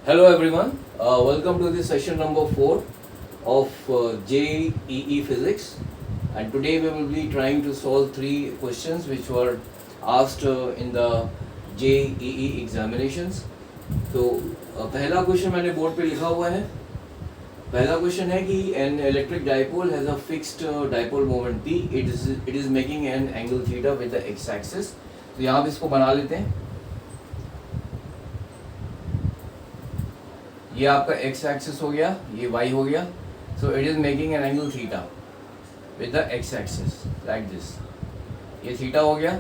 Hello everyone, welcome to the session number 4 of JEE Physics, and today we will be trying to solve 3 questions which were asked in the JEE examinations. तो पहला question मैंने board पे लिखा हुआ है. पहला question है कि an electric dipole has a fixed dipole moment P. It is making an angle theta with the x-axis. तो यहाँ पे इसको बना लेते हैं. ये आपका x एक्सिस हो गया, ये y हो गया. So it is making an angle theta with the x axis like this. ये थीटा हो गया,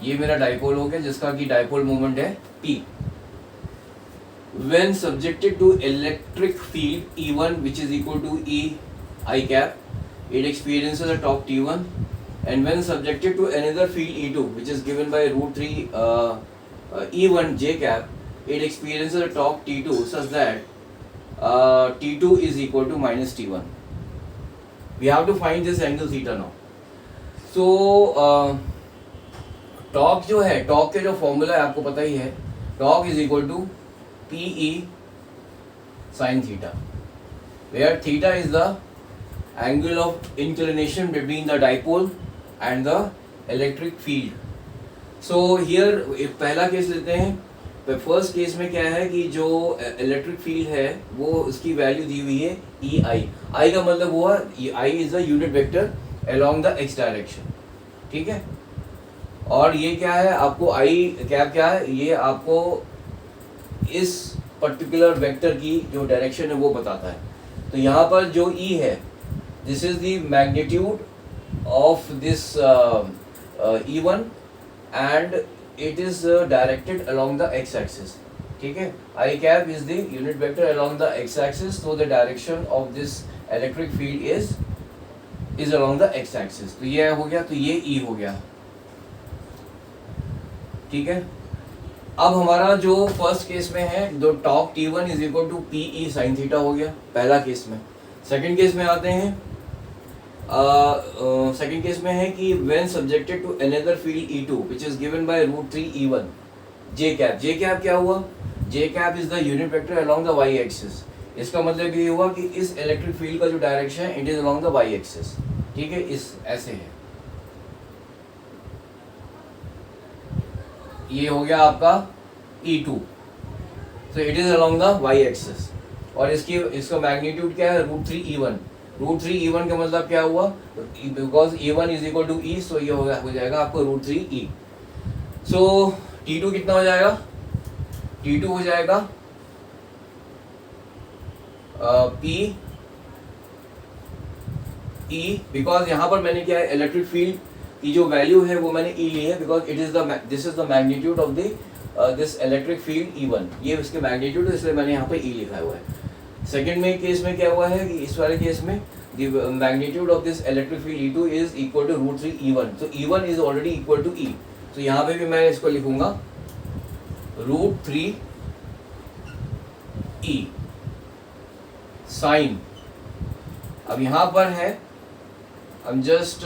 ये मेरा डाइपोल हो गया जिसका कि डाइपोल मोमेंट है p. When subjected to electric field E1 which is equal to E I cap, it experiences a torque T1, and when subjected to another field E2 which is given by root 3 E1 J cap, it experiences a torque T2 such that T2 is equal to minus T1. We have to find this angle theta now. So torque जो है, torque के जो formula है आपको पता ही है, torque is equal to PE sin theta, where theta is the angle of inclination between the dipole and the electric field. So here पहला case लेते हैं. फर्स्ट केस में क्या है कि जो इलेक्ट्रिक फील्ड है वो उसकी वैल्यू दी हुई है ई आई. आई का मतलब हुआ I is a unit vector along the X direction. ठीक है, और ये क्या है आपको आई कैप क्या है, ये आपको इस पर्टिकुलर वेक्टर की जो डायरेक्शन है वो बताता है. तो यहाँ पर जो ई है, this is the magnitude of this E1 and it is directed along the x-axis. ठीक है, I cap is the unit vector along the x-axis, so the direction of this electric field is along the x-axis. तो ये हो गया, तो ये E हो गया. ठीक है, अब हमारा जो फर्स्ट केस में है, जो torque T1 is equal to PE sin theta हो गया पहला केस में. सेकंड केस में आते हैं. सेकेंड केस में है कि when subjected to another field E2 which is given by root 3 E1 J cap. J cap क्या हुआ? J cap is the unit vector along the y axis. इसका मतलब ये हुआ कि इस इलेक्ट्रिक फील्ड का जो डायरेक्शन है, it is along the y axis. ठीक है, इस ऐसे है. ये हो गया आपका E2, so it is along the y axis. और इसका मैग्नीट्यूड क्या है? root 3 E1. रूट 3 E1 का मतलब क्या हुआ? Because E1 is equal to E, so ये हो जाएगा आपको रूट 3 E. सो T2 कितना हो जाएगा? T2 हो जाएगा P E, बिकॉज यहाँ पर मैंने क्या है, इलेक्ट्रिक फील्ड की जो वैल्यू है वो मैंने E ली है, because this is the magnitude of this electric field E1. ये उसके मैग्नीट्यूड है, इसलिए मैंने यहाँ पर E लिखा हुआ है. सेकेंड में केस में क्या हुआ है कि इस वाले केस में the magnitude of this electric field E2 is equal to root 3 E1. So E1 is already equal to E. So यहाँ पे भी मैं इसको लिखूंगा root 3 E sin. अब यहाँ पर है, हम जस्ट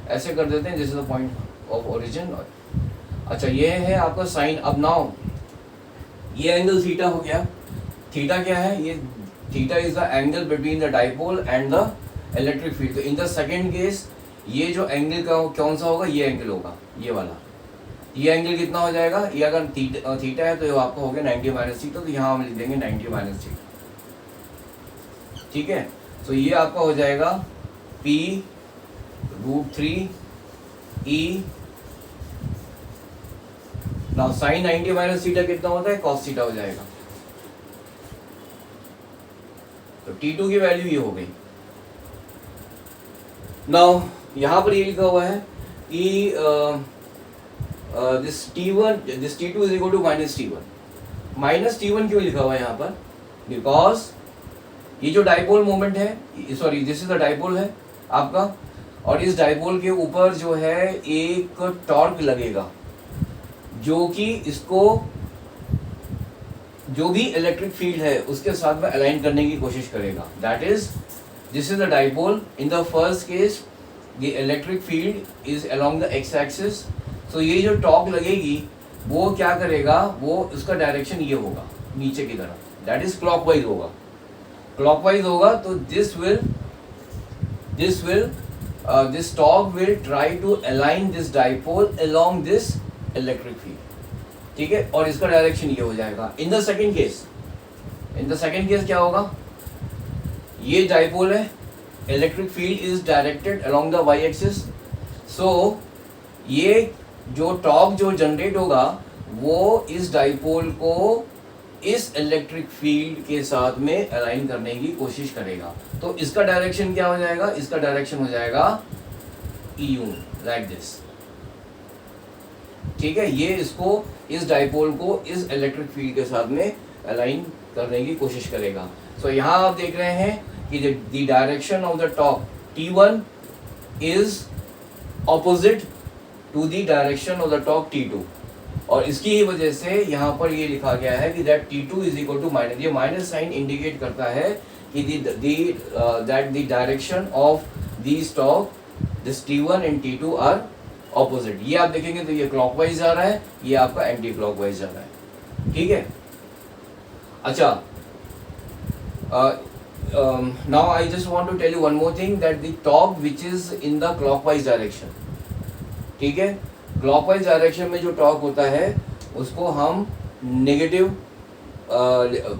ऐसे कर देते हैं, this is the point of origin. अच्छा, ये है आपका साइन. अब नाउ ये एंगल थीटा हो गया. थीटा क्या है? ये theta is the angle between the dipole and the electric field. तो इन द सेकेंड केस ये जो एंगल का कौन सा होगा? ये एंगल होगा, ये वाला. ये एंगल कितना हो जाएगा? ये अगर थीटा है तो ये आपका हो गया 90 माइनस थीटा. तो यहाँ हम लिख देंगे 90 माइनस थीटा. ठीक है, तो ये आपका हो जाएगा P root 3 E. Now sine 90 minus theta कितना होता है? कॉस थीटा हो जाएगा. तो T2 की वैल्यू ये हो गई. नाउ यहाँ पर ये लिखा हुआ है कि this T2 is equal to minus T1. Minus T1 क्यों लिखा हुआ है यहाँ पर? बिकॉज ये जो डाइपोल मोमेंट है, sorry this is the dipole है आपका, और इस डाइपोल के ऊपर जो है एक टॉर्क लगेगा जो कि इसको जो भी इलेक्ट्रिक फील्ड है उसके साथ में अलाइन करने की कोशिश करेगा. That is this is the dipole. In the first case the electric field is along the x axis. तो ये जो टॉर्क लगेगी वो क्या करेगा, वो उसका डायरेक्शन ये होगा नीचे की तरफ, दैट इज क्लॉकवाइज होगा। क्लॉकवाइज होगा तो this torque will try to align this dipole along this electric field, ठीक है, और इसका डायरेक्शन ये हो जाएगा। इन द सेकेंड केस क्या होगा, ये डाइपोल है, electric field is directed along the Y axis, so ये जो टॉर्क जो जनरेट होगा वो इस डाइपोल को इस इलेक्ट्रिक फील्ड के साथ में अलाइन करने की कोशिश करेगा। तो इसका डायरेक्शन क्या हो जाएगा, इसका डायरेक्शन हो जाएगा यू, लाइक दिस, ठीक है। ये इसको, इस डाइपोल को इस इलेक्ट्रिक फील्ड के साथ में अलाइन करने की कोशिश करेगा। सो यहाँ आप देख रहे हैं कि the direction of the torque T1 is opposite to the direction of the torque T2, और इसकी ही वजह से यहाँ पर ये लिखा गया है कि that T2 is equal to minus, ये माइनस साइन इंडिकेट करता है कि that the direction of this torque, this T1 and T2 are opposite. ये आप देखेंगे तो ये क्लॉकवाइज जा रहा है, ये आपका एंटी क्लॉकवाइज जा रहा है, ठीक है। अच्छा, now I just want to tell you one more thing, that the torque which is in the clockwise direction, ठीक है, क्लॉकवाइज डायरेक्शन में जो टॉर्क होता है उसको हम नेगेटिव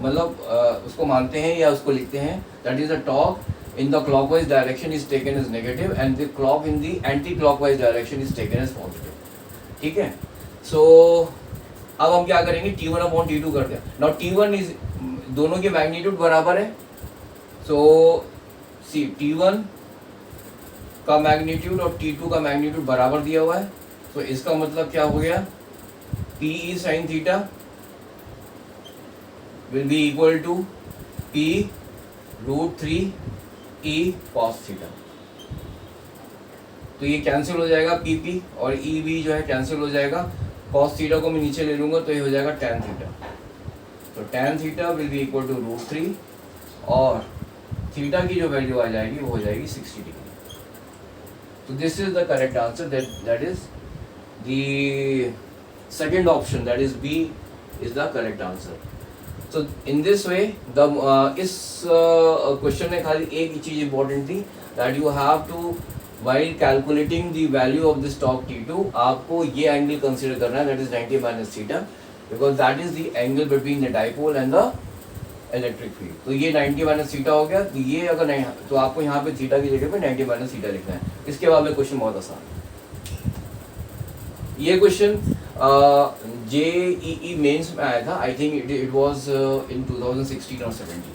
मतलब उसको मानते हैं या उसको लिखते हैं, that is a torque in the clockwise direction is taken as negative and the clock in the anti clockwise direction is taken as positive, ठीक है। सो अब हम क्या करेंगे, T1 अपॉन T2 करते हैं। नाउ T1 इज, दोनों के मैग्नीट्यूड बराबर है, सो सी T1 का मैग्नीट्यूड और T2 का मैग्नीट्यूड बराबर दिया हुआ है, तो इसका मतलब क्या हो गया, PE sin theta will be equal to P √3 E cos theta. तो ये कैंसिल हो जाएगा, PP और EB जो है कैंसिल हो जाएगा, cos थीटा को मैं नीचे ले लूंगा तो ये हो जाएगा tan थीटा। तो tan theta will be equal to √3 और थीटा की जो वैल्यू आ जाएगी वो हो जाएगी 60 डिग्री। तो this is the correct answer, that is the second option, that is B is the correct answer. So in this way the इस question में खाली एक ही चीज इम्पोर्टेंट थी, that you have to while calculating the value of this torque T2 आपको ये angle consider करना है, that is 90 minus theta, because that is the angle between the dipole and the electric field. तो ये 90 minus theta हो गया, तो ये अगर नहीं तो आपको यहाँ पे थीटा की जगह पे 90 minus theta लिखना है। इसके बाद में क्वेश्चन बहुत आसान है। ये क्वेश्चन JEE मेंस में आया था, I think it was in 2016 और 17।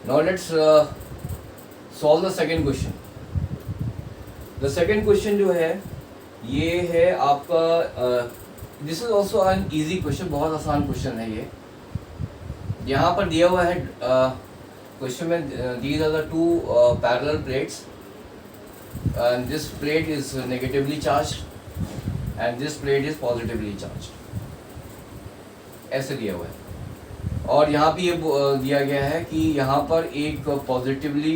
Now let's solve the second question. The second question जो है ये है आपका, this is also an easy question, बहुत आसान क्वेश्चन है ये। यहाँ पर दिया हुआ है क्वेश्चन में, these are the two parallel plates and this plate is negatively charged and this plate is positively charged, ऐसे दिया हुआ है। और यहाँ पे ये दिया गया है कि यहाँ पर एक पॉजिटिवली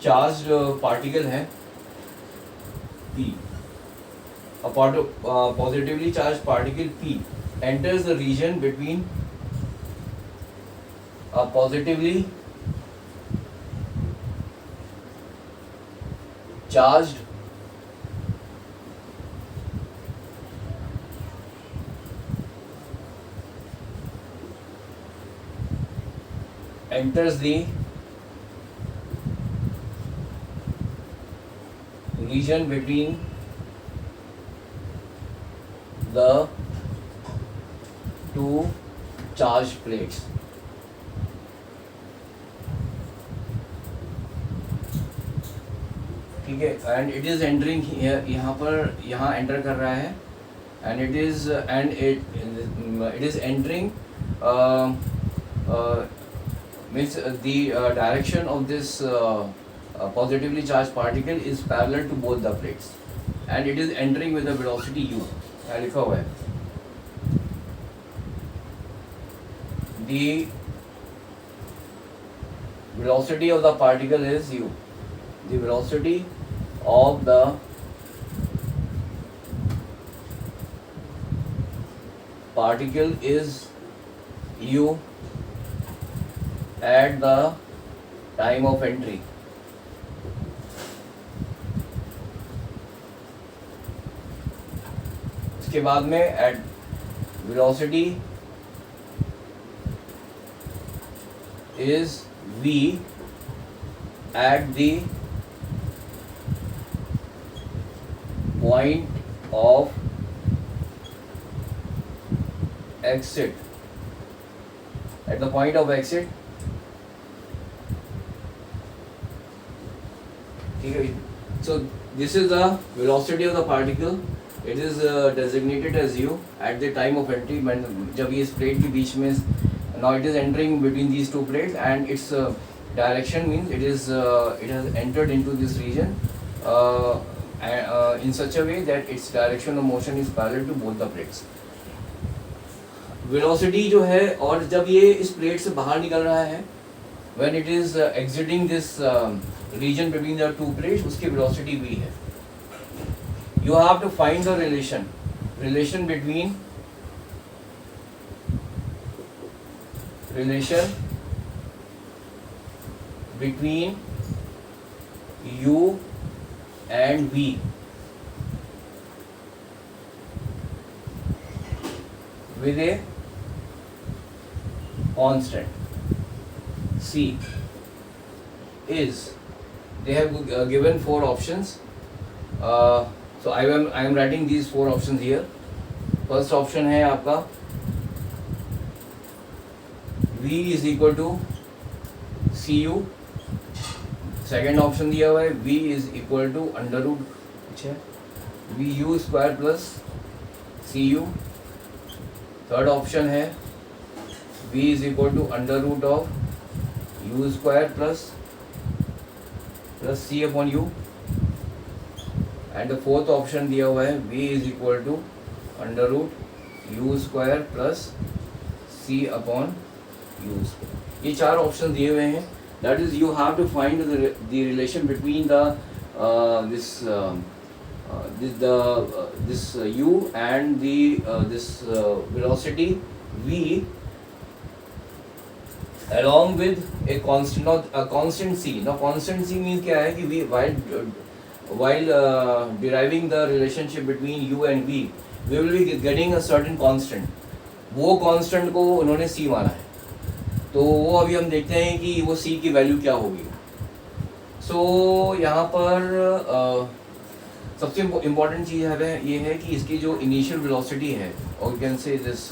चार्ज्ड पार्टिकल है P, a positively charged particle P enters the region between a positively charged enters the region between the two charged plates. ठीक है, एंड इट इज एंटरिंग यहाँ पर, यहाँ एंटर कर रहा है and it is entering means the direction of this positively charged particle is parallel to both the plates and it is entering with a velocity u. क्या लिखा हुआ है? The velocity of the particle is u. The velocity of the particle is u at the time of entry. इसके बाद में at velocity is v at the point of exit. At the point of exit, so this is the velocity of the particle. It is designated as u at the time of entry. जब ये इस plate के बीच में, now it is entering between these two plates and its direction means it has entered into this region in such a way that its direction of motion is parallel to both the plates. Velocity जो है, और जब ये इस plate से बाहर निकल रहा है, when it is exiting this region between the two plates, उसकी velocity v है. You have to find the relation between u and v with a constant c. Is they have given 4 options. So I am writing these 4 options here. First option है आपका v is equal to cu. Second option दिया हुआ है v is equal to under root कुछ है vu square plus cu. Third option है v is equal to under root of u square plus c upon u. And the fourth option दिया हुआ है v is equal to under root u square plus c upon u square. ये 4 option दिए हुए हैं. That is, you have to find the relation between the this u and the this velocity v along with a constant, not a constant c. Now constant c means क्या है कि we while deriving the relationship between u and v, we will be getting a certain constant. वो constant को उन्होंने c माना है, तो वो अभी हम देखते हैं कि वो c की वैल्यू क्या होगी. सो यहाँ पर सबसे इम्पोर्टेंट चीज़ है ये है कि इसकी जो इनिशियल वेलोसिटी है, और you can say this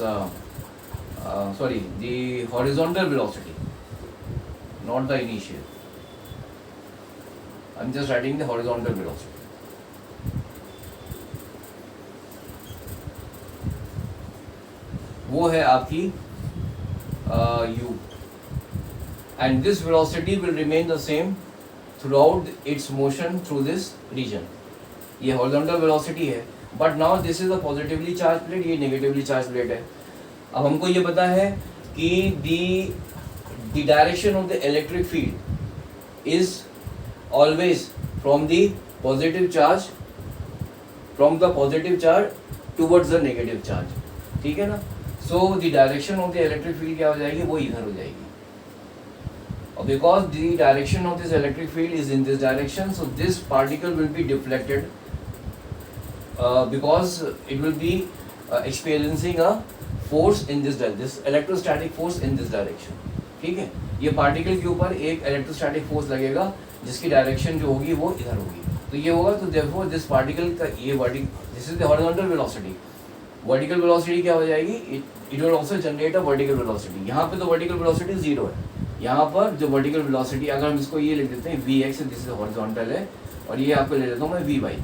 sorry the horizontal velocity, not the initial. I am just writing the horizontal velocity. वो है आपकी u. And this velocity will remain the same throughout its motion through this region. ये horizontal velocity है, but now this is a positively charged plate, ये negatively charged plate है. अब हमको ये पता है कि the direction of the electric field is always from the positive charge towards the negative charge. ठीक है ना? So the direction of the electric field क्या हो जाएगी? वो इधर हो जाएगी. Because the direction of this electric field is in this direction, so this particle will be deflected because it will be experiencing a force in this electrostatic force in this direction. ठीक है, ये particle के ऊपर एक electrostatic force लगेगा जिसकी direction जो होगी वो इधर होगी. तो ये होगा, तो therefore this particle का ये this is the horizontal velocity. Vertical velocity क्या हो जाएगी? It will also generate a vertical velocity. यहाँ पे तो वर्टिकल वेलोसिटी 0 है. यहाँ पर जो वर्टिकल वेलोसिटी, अगर हम इसको ये लिख देते हैं vx, दिस इज हॉरिजॉन्टल है, और ये आपको ले लेता हूँ मैं vy.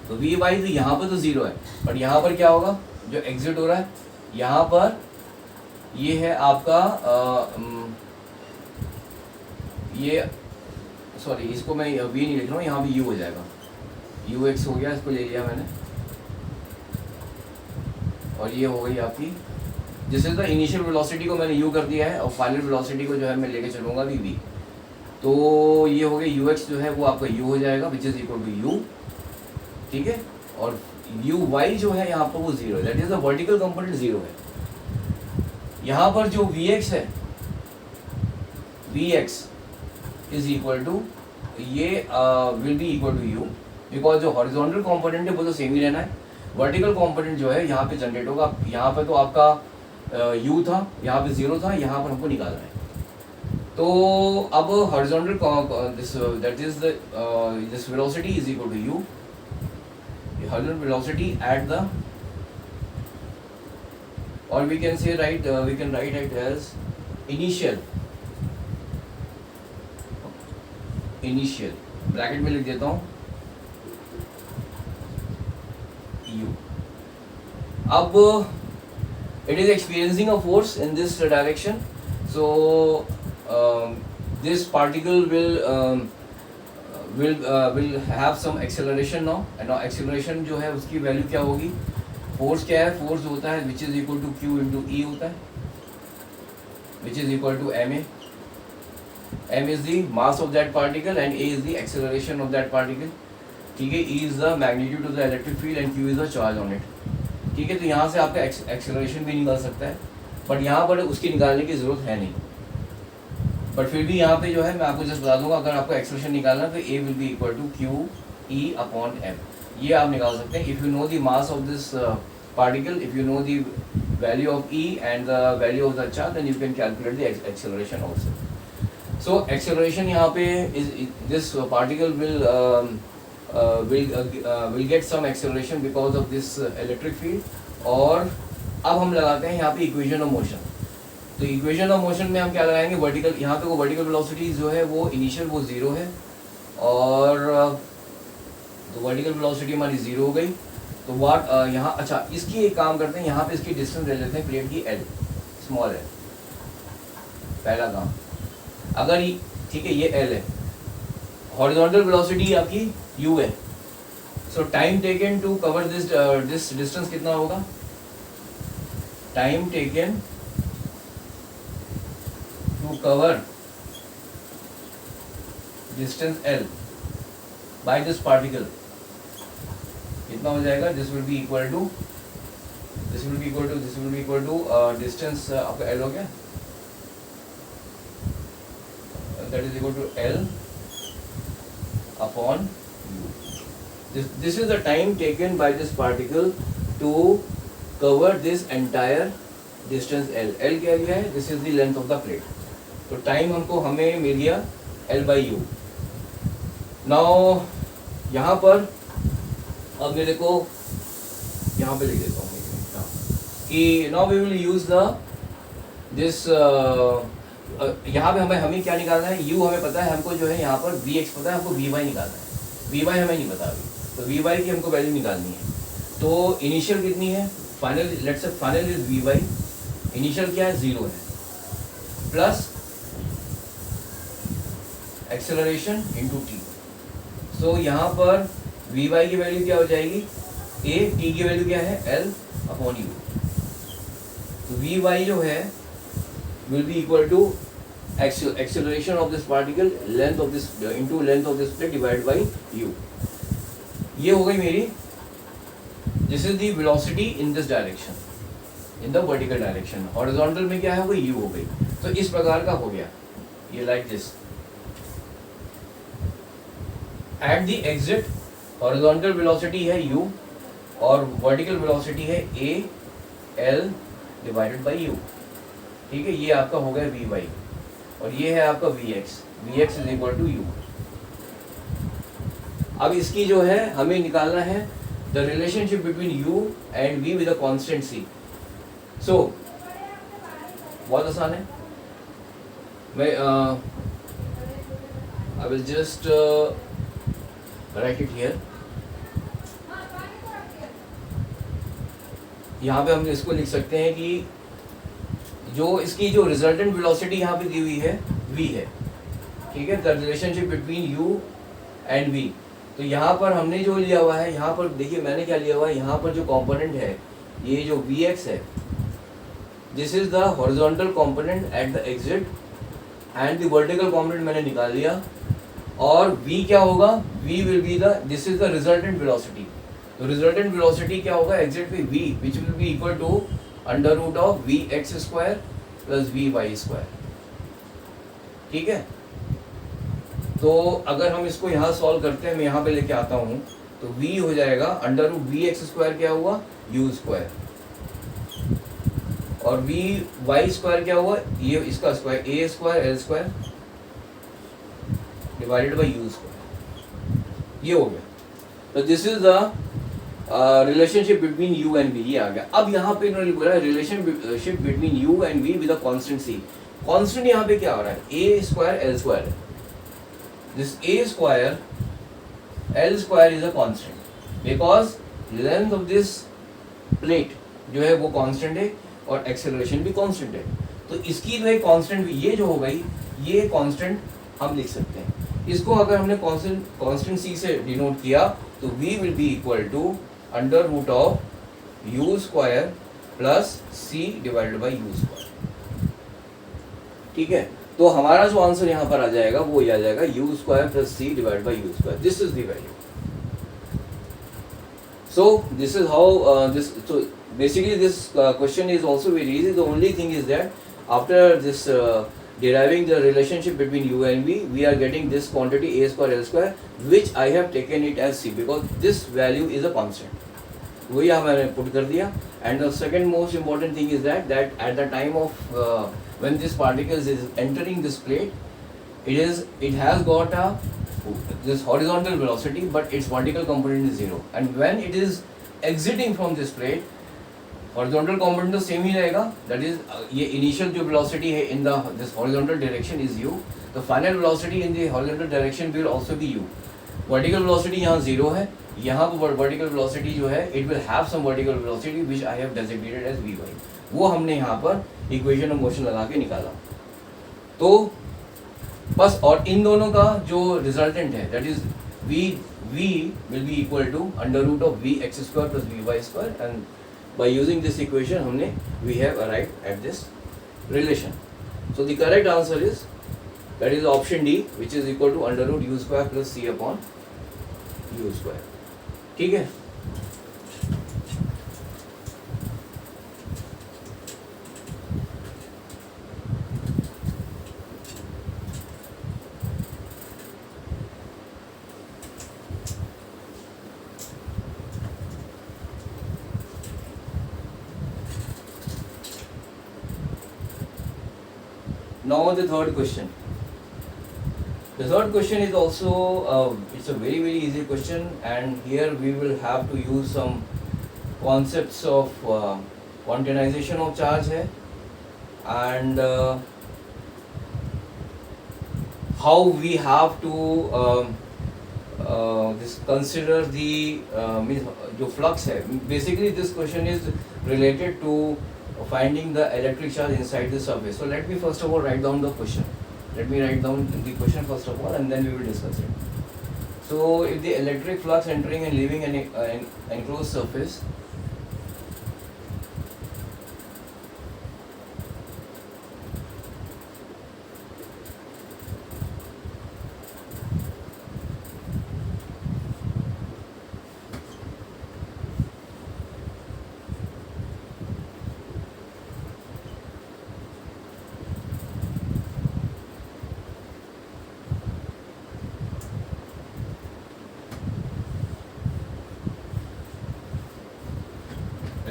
तो vy तो यहाँ पर तो 0 है, बट यहाँ पर क्या होगा? जो एग्जिट हो रहा है यहाँ पर ये है आपका ये सॉरी इसको मैं वी नहीं लिख रहा हूँ, यहाँ भी यू हो जाएगा, यू एक्स हो गया, इसको ले लिया मैंने, और ये हो गई आपकी जिससे तो इनिशियल वेलोसिटी को मैंने यू कर दिया है और फाइनल वेलोसिटी को जो है मैं लेके चलूँगा वी वी। तो ये हो गया यू एक्स जो है वो आपका यू हो जाएगा which is equal to u, ठीक है, और यू वाई जो है यहाँ पर वो जीरो है, that is the vertical component zero है। यहाँ पर जो वी एक्स है, V X is equal to ये will be equal to U, because जो हॉरिजॉन्टल कंपोनेंट है वो तो सेम ही रहना है, वर्टिकल कंपोनेंट जो है यहाँ पे जनरेट होगा। यहाँ पे तो आपका यू था, यहाँ पे जीरो था, यहाँ पर हमको निकालना है। तो अब horizontal this that is the this velocity is equal to U, horizontal velocity at the, और we can say write we can write it as initial bracket में लिख देता हूँ u. अब it is experiencing a force in this direction, so this particle will have some acceleration now, and now acceleration जो है उसकी value क्या होगी, फोर्स क्या है, फोर्स होता है which is equal to q into e होता है, which is equal to ma. m is the mass of that particle and a is the acceleration of that particle, ठीक है, E is the magnitude of the electric field and Q is the charge on it, ठीक है। तो यहाँ से आपका acceleration भी निकाल सकता है, बट यहाँ पर उसकी निकालने की ज़रूरत है नहीं, बट फिर भी यहाँ पे जो है मैं आपको जस्ट बता दूंगा, अगर आपको एक्सेलरेशन निकालना है तो A will be equal to Q E upon M, ये आप निकाल सकते हैं। If you know the mass of this particle, if you know the value of E and the value of the charge, then you can calculate the acceleration also. So acceleration यहाँ पे is this particle will get some acceleration because of this electric field। और अब हम लगाते हैं यहाँ पे equation of motion. तो इक्वेशन ऑफ मोशन में हम क्या लगाएंगे, वर्टिकल, यहाँ पे वो वर्टिकल वेलोसिटी जो है वो इनिशियल वो ज़ीरो है, और तो वर्टिकल वेलोसिटी हमारी ज़ीरो हो गई। तो वाट यहाँ अच्छा इसकी एक काम करते हैं, यहाँ पे इसकी डिस्टेंस ले लेते हैं प्लेट की L, स्मॉल है, पहला काम। अगर ठीक है ये L है, हॉरिजॉन्टल वेलोसिटी आपकी u है, so time taken to cover this distance कितना होगा, time taken to cover distance L by this particle कितना हो जाएगा, this will be equal to distance आपका L हो गया, that is equal to L upon u. This is the time taken by this particle to cover this entire distance L. L क्या लिया है, this is the length of the plate. तो time हमें मिल गया L by u. Now यहाँ पर अब मेरे को यहाँ पे लिख देता हूँ कि now we will use this यहाँ पे हमें क्या निकालना है, u हमें पता है, हमको जो है यहाँ पर vx पता है, हमको vy निकालना है, vy हमें नहीं पता अभी, तो vy की हमको वैल्यू निकालनी है। तो इनिशियल कितनी है, final, let's say final is vy, initial क्या है, ज़ीरो है, प्लस एक्सेलरेशन इनटू t। सो यहाँ पर vy की वैल्यू क्या हो जाएगी, a, t की वैल्यू क्या है, L अपॉन u। तो vy जो है will be equal to acceleration of this particle length of this into length of this plate divided by u। ये हो गई मेरी, this is the velocity in this direction, in the vertical direction। horizontal में क्या है, वो u हो गई। तो इस प्रकार का हो गया ये, like this। at the exit horizontal velocity है u और vertical velocity है a L divided by u, ठीक है। ये आपका हो गया vy और ये है आपका vx is equal to u। अब इसकी जो है हमें निकालना है the relationship between u and v with a constant c। सो बहुत आसान है, मैं I will just write it here. यहाँ पे हम इसको लिख सकते हैं कि जो इसकी जो रिजल्टेंट वेलोसिटी यहाँ पे दी हुई है v है, ठीक है, the relationship between u and v. तो यहाँ पर हमने जो लिया हुआ है, यहाँ पर देखिए मैंने क्या लिया हुआ है, यहाँ पर जो कंपोनेंट है ये जो वी एक्स है, this is the horizontal component at the exit and the vertical component मैंने निकाल लिया। और v क्या होगा, v will be the, this is the resultant velocity. तो रिजल्टेंट वेलोसिटी क्या होगा एग्जिट पे v, which will be equal to under root of we x square plus we Y square. ठीक है, तो अगर हम इसको यहाँ सॉल्व करते हैं, मैं यहाँ पे लेके आता हूँ, तो v हो जाएगा under root v x square क्या हुआ, u स्क्वायर, और वी वाई स्क्वायर क्या हुआ, ये इसका square a square l square divided by u square, ये हो गया। तो this is the relationship between u and v, ये आ गया। अब यहाँ पे इन्होंने बोला relationship between u and v with a constant c. Constant यहाँ पे क्या हो रहा है, ए स्क्वायर एल स्क्वायर है। This A square l square is a constant because length of this plate जो है वो कांस्टेंट है और एक्सेलरेशन भी कांस्टेंट है। तो इसकी जो है कांस्टेंट, ये जो हो गई ये कांस्टेंट हम लिख सकते हैं। इसको अगर हमने कांस्टेंट सी से डिनोट किया तो v will be equal to under root of u square plus c divided by u square. ठीक है, तो हमारा जो आंसर यहाँ पर आ जाएगा वो ये आ जाएगा u square plus c divided by u square. This is the value. So this is how so basically this question is also very easy. The only thing is that after this deriving the relationship between u and v, we are getting this quantity a square l square, which I have taken it as c because this value is a constant. वही हमने put कर दिया. And the second most important thing is that at the time of when this particles is entering this plate, it has got this horizontal velocity, but its vertical component is 0. And when it is exiting from this plate, horizontal component तो same ही रहेगा, that is ये initial जो velocity है in the this horizontal direction is u, the final velocity in the horizontal direction will also be u. Vertical velocity यहाँ 0 है, यहाँ पर vertical velocity जो है it will have some vertical velocity which I have designated as vy. वो हमने यहाँ पर equation of motion लगा के निकाला। तो बस, और इन दोनों का जो रिजल्टेंट है that is v will be equal to under root of we x square plus we Y square, and by using this equation हमने we have arrived at this relation. So the correct answer is that is option D which is equal to under root U square plus C upon U square. ठीक है, now the third question. The third question is also it's a very easy question, and here we will have to use some concepts of quantization of charge है, and how we have to this consider the जो flux है. Basically this question is related to finding the electric charge inside the surface. So let me first of all write down the question. Let me write down the question first of all, and then we will discuss it. So if the electric flux entering and leaving an enclosed surface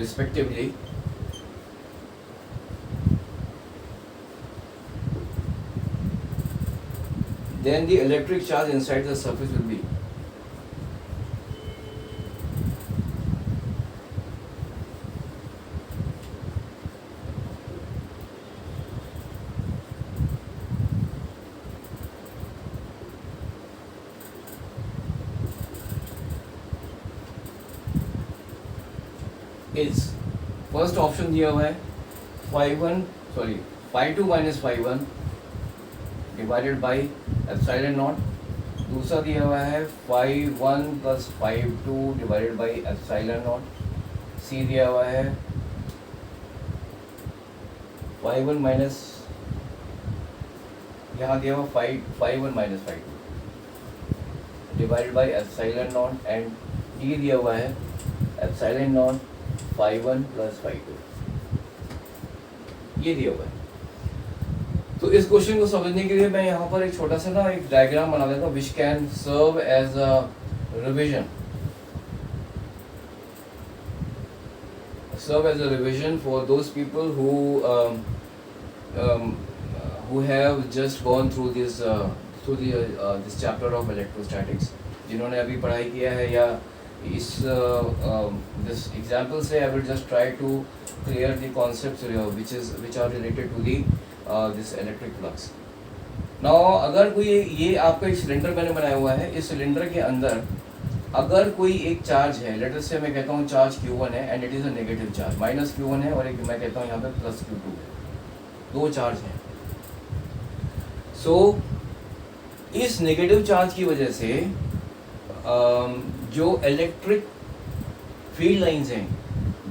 respectively, then the electric charge inside the surface will be is first option दिया हुआ है phi 2 minus phi 1 divided by epsilon naught, दूसरा दिया हुआ है phi one plus phi two divided by epsilon naught, C दिया हुआ है फाइव वन माइनस, यहाँ दिया हुआ phi one minus phi two divided by epsilon not, and D दिया हुआ है epsilon naught phi one plus phi two, ये दिया हुआ है। तो इस क्वेश्चन को समझने के लिए मैं यहाँ पर एक छोटा सा ना एक डायग्राम बना देता हूँ which can serve as a revision for those people who have just gone through this chapter of electrostatics, जिन्होंने अभी पढ़ाई किया है या इस this example से I will just try to clear the concepts which are related to the this electric flux. Now अगर कोई ये आपका एक सिलेंडर मैंने बनाया हुआ है, इस सिलेंडर के अंदर अगर कोई एक चार्ज है, लेट अस से मैं कहता हूँ चार्ज Q1 है and it is a negative charge, minus Q1 है और एक मैं कहता हूँ यहाँ पे प्लस Q2 है, दो चार्ज हैं। सो इस नेगेटिव चार्ज की वजह से जो इलेक्ट्रिक फील्ड लाइंस हैं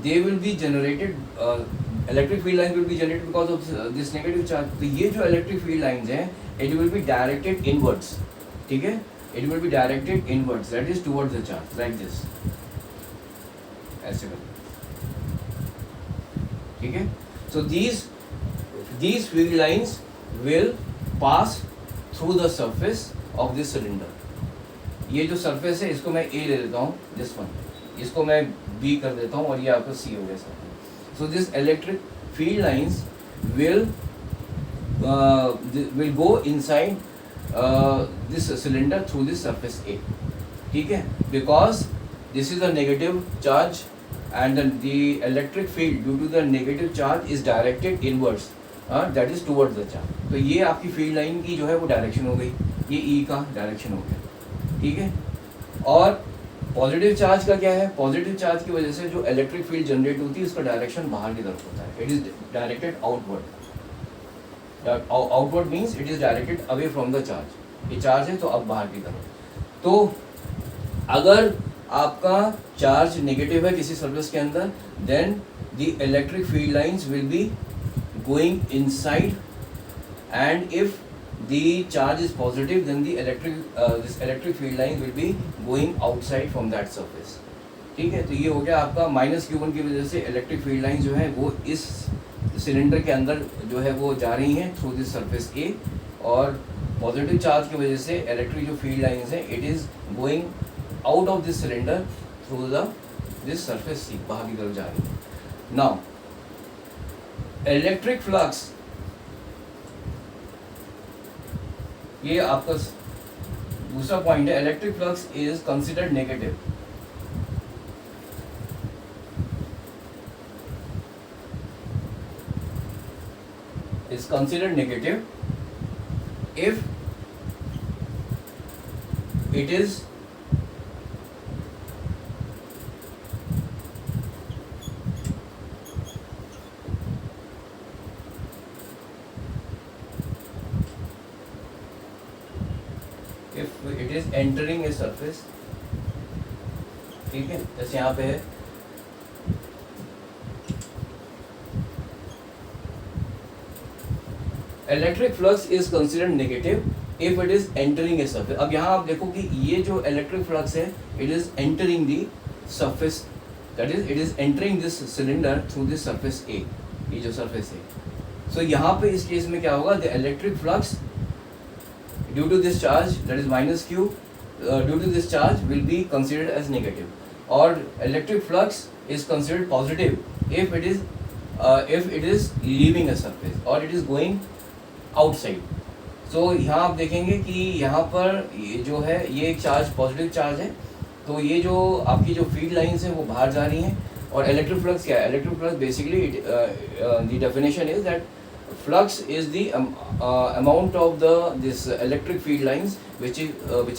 they will be generated, electric field line will be generated because of this negative charge. तो ये जो इलेक्ट्रिक फील्ड लाइंस हैं it will be directed inwards, ठीक है, it will be directed inwards, that is towards the charge like this, ऐसे कर, ठीक है। सो these field lines will pass through the surface of this cylinder. ये जो surface है इसको मैं A ले लेता हूँ, this one, इसको मैं B कर देता हूँ और ये आपका C हो गया sir. So this electric field lines will go inside this cylinder through this surface A, ठीक है, because this is a negative charge and the electric field due to the negative charge is directed inwards, that is towards the charge. तो ये आपकी field line की जो है वो direction हो गई, ये ई का डायरेक्शन हो गया, ठीक है। और पॉजिटिव चार्ज का क्या है, पॉजिटिव चार्ज की वजह से जो इलेक्ट्रिक फील्ड जनरेट होती है उसका डायरेक्शन बाहर की तरफ होता है, it is directed outward, outward means it is directed away from the charge, ये चार्ज है तो अब बाहर की तरफ। तो अगर आपका चार्ज नेगेटिव है किसी सरफेस के अंदर, then the electric field lines will be going inside, and if the charge is positive then the this electric field line will be going outside from that surface, ठीक है। तो ये हो गया आपका माइनस Q1 की वजह से इलेक्ट्रिक फील्ड लाइन जो है वो इस सिलेंडर के अंदर जो है वो जा रही हैं थ्रू दिस सरफेस A, और पॉजिटिव चार्ज की वजह से इलेक्ट्रिक जो फील्ड लाइंस हैं it is going out of this cylinder through this surface C, बाहर की तरफ जा रही है। नाउ इलेक्ट्रिक फ्लक्स, ये आपका दूसरा पॉइंट है, electric flux is considered negative, is considered negative if it is entering a surface, ठीक है। जैसे यहाँ पे है electric flux is considered negative if it is entering a surface. अब यहाँ आप देखो कि ये जो इलेक्ट्रिक फ्लक्स है it is entering the surface, that is it is entering this cylinder through this surface A, ये जो सरफेस है। सो यहाँ पे इस केस में क्या होगा, the electric flux due to this charge, that is minus Q, due to this charge will be considered as negative, or electric flux is considered positive if it is leaving a surface or it is going outside. So यहाँ आप देखेंगे कि यहाँ पर ये जो है ये एक चार्ज पॉजिटिव चार्ज है, तो ये जो आपकी जो फील्ड लाइंस हैं वो बाहर जा रही हैं। और इलेक्ट्रिक फ्लक्स क्या है, electric flux basically the definition is that flux is the amount of this electric field lines which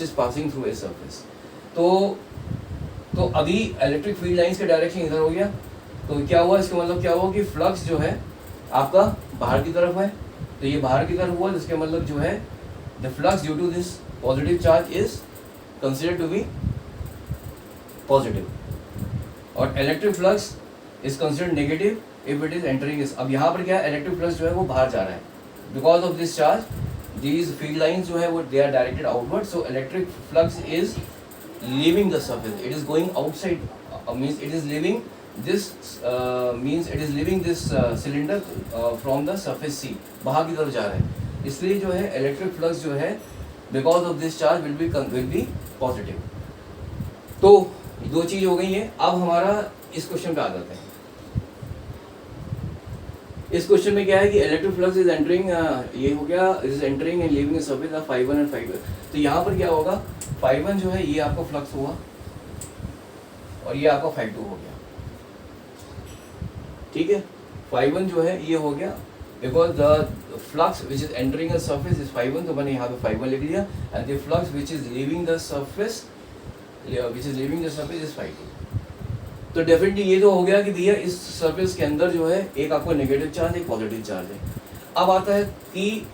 is passing through a surface. तो अभी इलेक्ट्रिक फील्ड लाइंस का डायरेक्शन इधर हो गया, तो क्या हुआ, इसका मतलब क्या हुआ कि फ्लक्स जो है आपका बाहर की तरफ है, तो ये बाहर की तरफ हुआ, जिसके मतलब जो है the flux due to this positive charge is considered to be positive, और electric flux is considered negative if it is entering. अब यहाँ पर क्या है, इलेक्ट्रिक फ्लक्स जो है वो बाहर जा रहा है, because of this charge these field lines जो है वो they are directed outward, so electric flux is leaving the surface, it is going outside, means it is living this means it is leaving this cylinder from the surface C, बाहर की तरफ जा रहा है, इसलिए जो है इलेक्ट्रिक फ्लक्स जो है because of this charge will be positive. तो दो चीज हो गई है। अब हमारा इस क्वेश्चन पे आ जाते हैं। इस क्वेश्चन में क्या है कि इलेक्ट्रिक फ्लक्स इज एंटरिंग, ये हो गया, is entering and leaving surface of φ1 and φ2। तो यहाँ पर क्या होगा, φ1 जो है ये आपका फ्लक्स हुआ और ये आपका φ2 हो गया, ठीक है। φ1 जो है ये हो गया because the flux which is entering the surface is φ1, तो मैंने यहाँ पे φ1 लिख लिया, and the flux which is leaving the surface is φ2। तो डेफिनेटली ये तो हो गया कि भैया इस सरफेस के अंदर जो है एक आपको नेगेटिव चार्ज, एक पॉजिटिव चार्ज है। अब आता है कि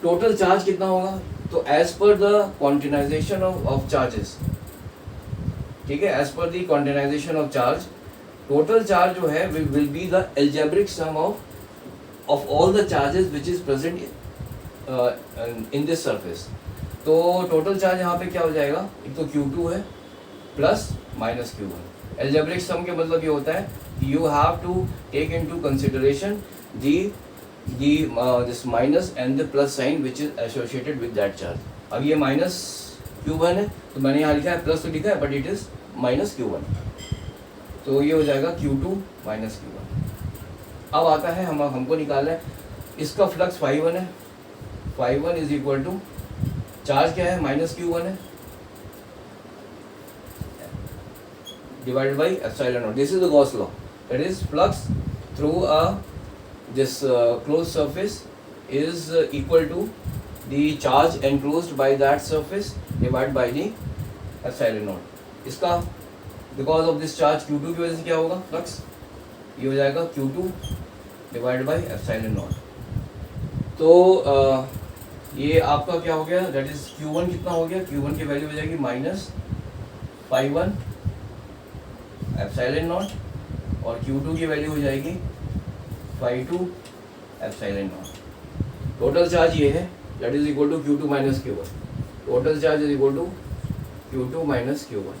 टोटल चार्ज कितना होगा, तो as per the quantization of charges, ठीक है, as per the quantization of charge, total charge जो है will be the algebraic sum of all the charges which is present in this surface. तो total charge यहाँ पे क्या हो जाएगा, एक तो Q2 है plus minus Q1। Algebraic sum के मतलब ये होता है you have to take into consideration this minus and the plus sign which is associated with that charge. अब ये माइनस Q1 है, तो मैंने यहाँ लिखा है प्लस, तो लिखा है but it is minus Q1, तो ये हो जाएगा Q2 माइनस Q1। अब आता है हमको निकालना है इसका फ्लक्स φ1 है, φ1 इज इक्वल टू चार्ज क्या है, माइनस Q1 है, divided by epsilon naught. This is the Gauss law. That is flux through this closed surface is equal to the charge enclosed by that surface divided by the epsilon naught. इसका because of this charge Q2 की वजह से क्या होगा, flux ये हो जाएगा Q2 divided by epsilon naught। तो ये आपका क्या हो गया, that is Q1 कितना हो गया, Q1 की वैल्यू हो जाएगी माइनस φ1 एप्सिलॉन नॉट, और Q2 की वैल्यू हो जाएगी φ2 एप्सिलॉन नॉट। टोटल चार्ज ये है, that is equal to Q2 minus Q1। Total charge is equal to Q2 minus Q1।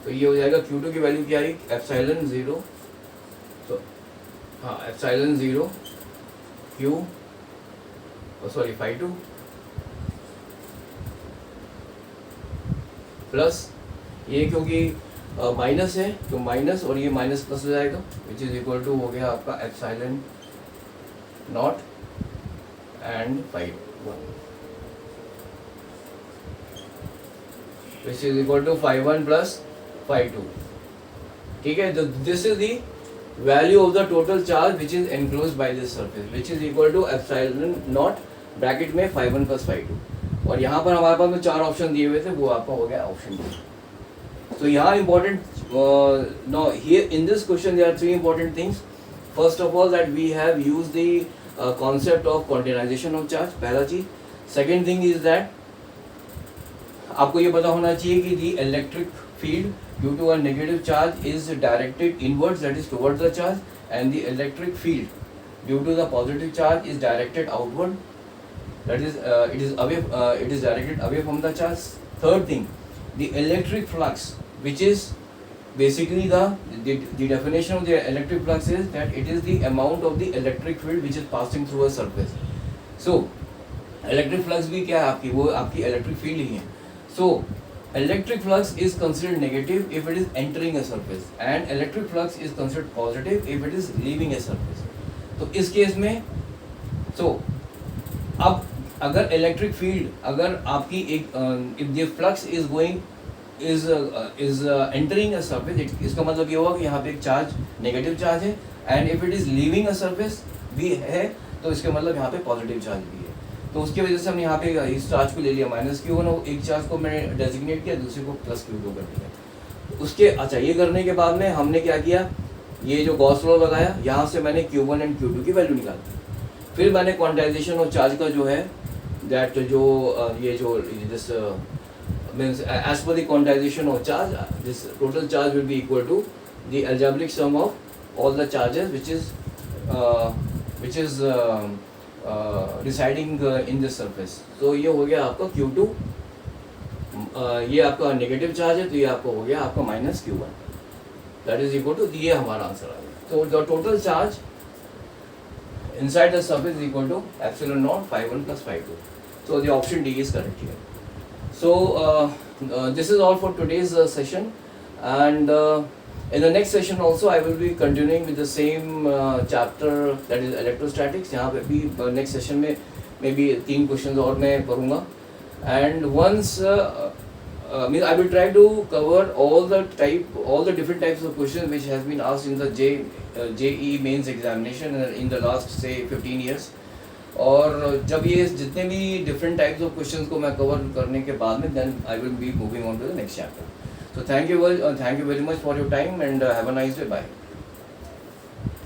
तो ये हो जाएगा Q2 की वैल्यू क्या आई, एप्सिलॉन 0, तो हाँ एप्सिलॉन 0 Q सॉरी φ2 प्लस ये क्योंकि माइनस है तो माइनस और ये माइनस प्लस हो जाएगा, विच इज इक्वल टू हो गया आपका epsilon not and φ1, which is equal to φ1 plus φ2, ठीक है। This is the value of the total charge which is enclosed by this surface, which is equal to epsilon not bracket में φ1 plus φ2, और यहाँ पर हमारे पास में चार ऑप्शन दिए हुए थे, वो आपका हो गया ऑप्शन डी। So यहाँ important now here in this question there are three important things. First of all that we have used the concept of quantization of charge, पहला चीज। Second thing is that आपको ये पता होना चाहिए कि the electric field due to a negative charge is directed inwards, that is towards the charge, and the electric field due to the positive charge is directed outward, that is it is directed away from the charge. Third thing, the electric flux, which is basically the definition of the electric flux is that it is the amount of the electric field which is passing through a surface. So electric flux भी क्या है आपकी, वो आपकी electric field ही है। So electric flux is considered negative if it is entering a surface and electric flux is considered positive if it is leaving a surface. तो इस case में अब अगर इलेक्ट्रिक फील्ड अगर आपकी एक if the flux is going is entering a surface, इसका मतलब ये होगा कि यहाँ पे एक चार्ज नेगेटिव चार्ज है, and if it is leaving a surface भी है तो इसके मतलब यहाँ पे पॉजिटिव चार्ज भी है। तो उसकी वजह से हमने यहाँ पे इस चार्ज को ले लिया माइनस Q1 और एक चार्ज को मैंने डेजिग्नेट किया, दूसरे को प्लस Q2 कर दिया। उसके अच्छा ये करने के बाद में हमने क्या किया, ये जो गॉस लॉ लगाया, यहाँ से मैंने Q1 एंड Q2 की वैल्यू निकाल दी। फिर मैंने क्वांटाइजेशन ऑफ चार्ज का जो है that जो ये जो this means as per the quantization of charge, this total charge will be equal to the algebraic sum of all the charges which is residing in this surface. So ये हो गया आपका Q2, ये आपका negative charge है तो ये आपका हो गया आपका minus Q1, that is equal to, ये हमारा आंसर आ गया. तो the total charge inside the surface is equal to epsilon naught phi 1 plus phi 2. So the option D is correct here. So this is all for today's session, and in the next session also I will be continuing with the same chapter, that is electrostatics. यहाँ पे भी next session में maybe 3 questions और मैं करूँगा, and once I will try to cover all the different types of questions which has been asked in the JEE mains examination in the last say 15 years. और जब ये जितने भी different types of questions को मैं cover करने के बाद में, then I will be moving on to the next chapter. So thank you very much for your time, and have a nice day. Bye.